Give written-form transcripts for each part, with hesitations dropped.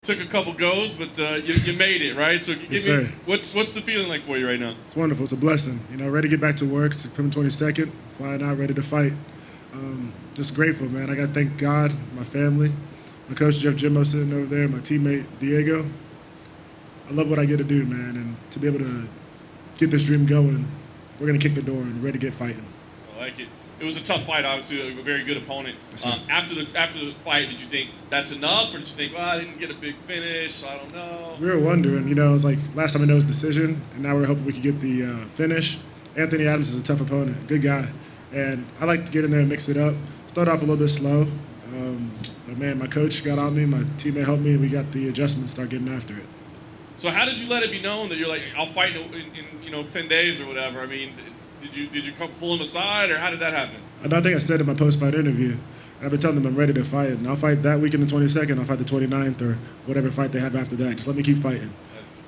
took a couple goes, but you made it, right? So Yes, sir. What's the feeling like for you right now? It's wonderful. It's a blessing. Ready to get back to work. September 22nd, flying out, ready to fight. Just grateful, man. I got to thank God, my family, my coach Jeff Jimmo sitting over there, my teammate Diego. I love what I get to do, man, and to be able to get this dream going, we're going to kick the door and ready to get fighting. I like it. It was a tough fight, obviously, a very good opponent. After the fight, did you think that's enough, or did you think, well, I didn't get a big finish, I don't know? We were wondering, it was like last time I know it was decision, and now we're hoping we could get the finish. Anthony Adams is a tough opponent, good guy, and I like to get in there and mix it up. Start off a little bit slow, but man, my coach got on me, my teammate helped me, and we got the adjustments, start getting after it. So how did you let it be known that you're like, I'll fight in 10 days or whatever? I mean, did you come pull him aside, or how did that happen? I think I said in my post-fight interview, and I've been telling them I'm ready to fight, and I'll fight that week in the 22nd, I'll fight the 29th, or whatever fight they have after that. Just let me keep fighting.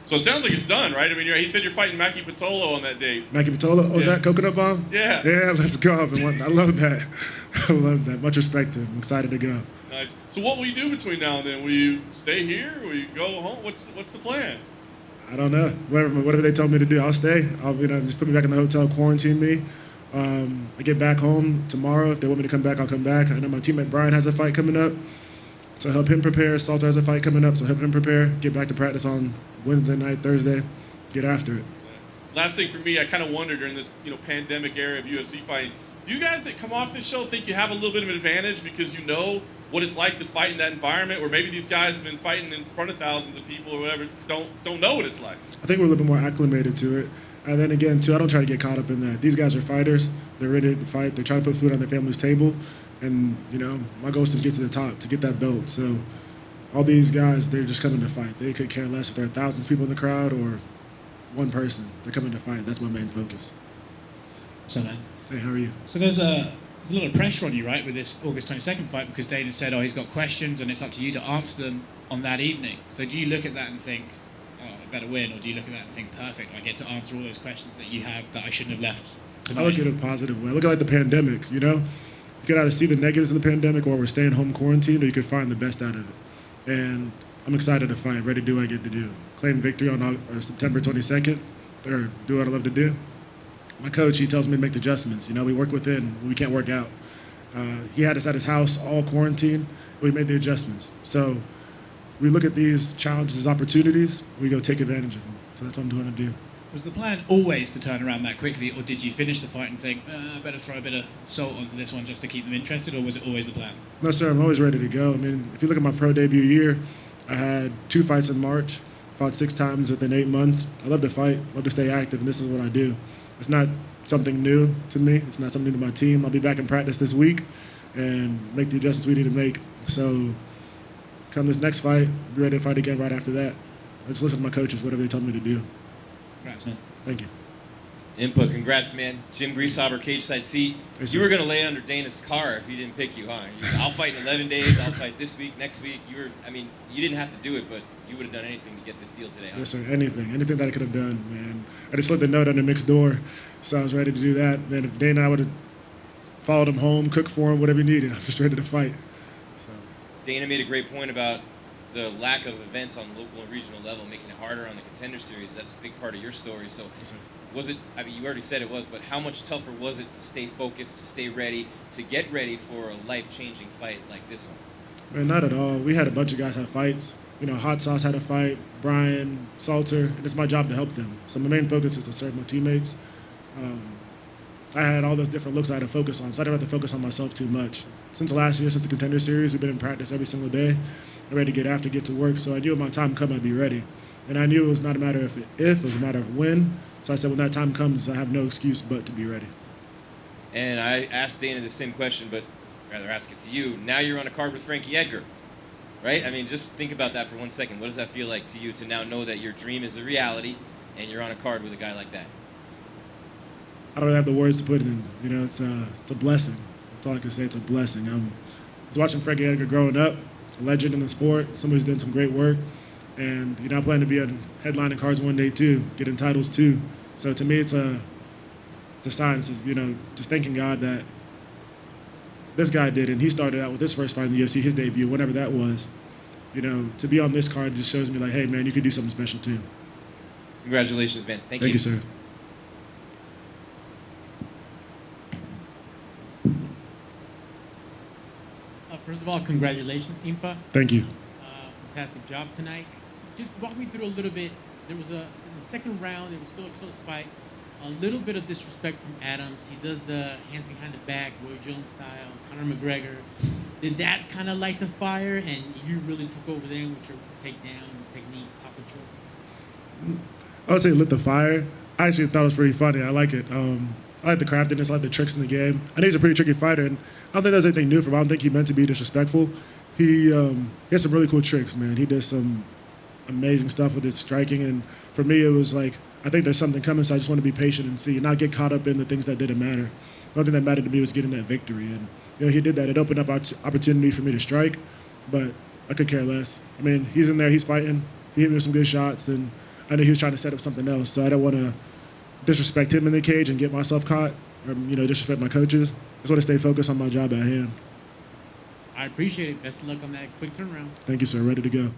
So it sounds like it's done, right? I mean, he said you're fighting Maki Pitolo on that date. Maki Pitolo? Oh, yeah. Is that Coconut Bomb? Yeah. Yeah, let's go. I love that. I love that. Much respect to him. I'm excited to go. Nice. So what will you do between now and then? Will you stay here? Will you go home? What's the plan? I don't know. Whatever they told me to do, I'll stay. I'll just put me back in the hotel, quarantine me. I get back home tomorrow. If they want me to come back, I'll come back. I know my teammate Brian has a fight coming up, so help him prepare. Salter has a fight coming up, so help him prepare. Get back to practice on Wednesday night, Thursday. Get after it. Last thing for me, I kind of wonder during this pandemic era of UFC fighting, do you guys that come off this show think you have a little bit of an advantage because you know what it's like to fight in that environment, where maybe these guys have been fighting in front of thousands of people or whatever, don't know what it's like? I think we're a little bit more acclimated to it. And then again, too, I don't try to get caught up in that. These guys are fighters. They're ready to fight. They're trying to put food on their family's table. And, my goal is to get to the top, to get that belt. So all these guys, they're just coming to fight. They could care less if there are thousands of people in the crowd or one person. They're coming to fight. That's my main focus. So, man. Hey, how are you? So there's a lot of pressure on you, right, with this August 22nd fight, because Dana said, he's got questions and it's up to you to answer them on that evening. So do you look at that and think, I better win, or do you look at that and think, perfect, I get to answer all those questions that you have that I shouldn't have left tonight? I look at it a positive way. I look at it like the pandemic, You could either see the negatives of the pandemic, or we're staying home quarantined, or you could find the best out of it. And I'm excited to fight, ready to do what I get to do. Claim victory on September 22nd, or do what I love to do. My coach, he tells me to make the adjustments. We work within, we can't work out. He had us at his house all quarantined. We made the adjustments. So we look at these challenges as opportunities. We go take advantage of them. So that's what I'm going to do. Was the plan always to turn around that quickly, or did you finish the fight and think, I better throw a bit of salt onto this one just to keep them interested, or was it always the plan? No, sir. I'm always ready to go. I mean, if you look at my pro debut year, I had 2 fights in March, fought 6 times within 8 months. I love to fight, love to stay active, and this is what I do. It's not something new to me. It's not something new to my team. I'll be back in practice this week and make the adjustments we need to make. So come this next fight, be ready to fight again right after that. I just listen to my coaches, whatever they tell me to do. Congrats, man. Thank you. Impa, congrats, man. Jim Griesauber, cage side seat. You were going to lay under Dana's car if he didn't pick you, huh? I'll fight in 11 days. I'll fight this week, next week. You didn't have to do it, but you would have done anything to get this deal today, huh? Yes, sir. Anything that I could have done, man. I just slipped a note under Mick's door, so I was ready to do that. Man, if Dana and I would have followed him home, cooked for him, whatever he needed, I'm just ready to fight. So. Dana made a great point about the lack of events on local and regional level, making it harder on the Contender Series. That's a big part of your story. So was it, you already said it was, but how much tougher was it to stay focused, to stay ready, to get ready for a life-changing fight like this one? Man, not at all. We had a bunch of guys have fights. Hot Sauce had a fight, Brian, Salter, and it's my job to help them. So my main focus is to serve my teammates. I had all those different looks I had to focus on, so I didn't have to focus on myself too much. Since last year, since the Contender Series, we've been in practice every single day. I'm ready to get after, get to work, so I knew when my time come, I'd be ready. And I knew it was not a matter of if, it was a matter of when. So I said, when that time comes, I have no excuse but to be ready. And I asked Dana the same question, but I'd rather ask it to you. Now you're on a card with Frankie Edgar, right? I mean, just think about that for 1 second. What does that feel like to you to now know that your dream is a reality and you're on a card with a guy like that? I don't have the words to put it in. It's a blessing. That's all I can say. It's a blessing. I was watching Frankie Edgar growing up, a legend in the sport, somebody who's done some great work. And, I plan to be on headlining cards one day, too, getting titles, too. So to me, it's a sign. It's just, just thanking God that this guy did it. And he started out with his first fight in the UFC, his debut, whenever that was. to be on this card just shows me like, hey man, you could do something special too. Congratulations, man. Thank Thank you, sir. First of all, congratulations, Impa. Thank you. Fantastic job tonight. Just walk me through a little bit. There was in the second round, it was still a close fight. A little bit of disrespect from Adams. He does the hands behind the back, Roy Jones style, Conor McGregor. Did that kind of light the fire, and you really took over them with your takedowns, techniques, top control? I would say lit the fire. I actually thought it was pretty funny. I like it. I like the craftiness, I like the tricks in the game. I think he's a pretty tricky fighter, and I don't think there's anything new from him. I don't think he meant to be disrespectful. He has some really cool tricks, man. He does some amazing stuff with his striking, and for me, it was like, I think there's something coming, so I just want to be patient and see, and not get caught up in the things that didn't matter. The only thing that mattered to me was getting that victory, and he did that. It opened up opportunity for me to strike, but I could care less. I mean, he's in there, he's fighting. He hit me with some good shots, and I knew he was trying to set up something else, so I don't want to disrespect him in the cage and get myself caught, or disrespect my coaches. I just want to stay focused on my job at hand. I appreciate it. Best of luck on that quick turnaround. Thank you, sir. Ready to go.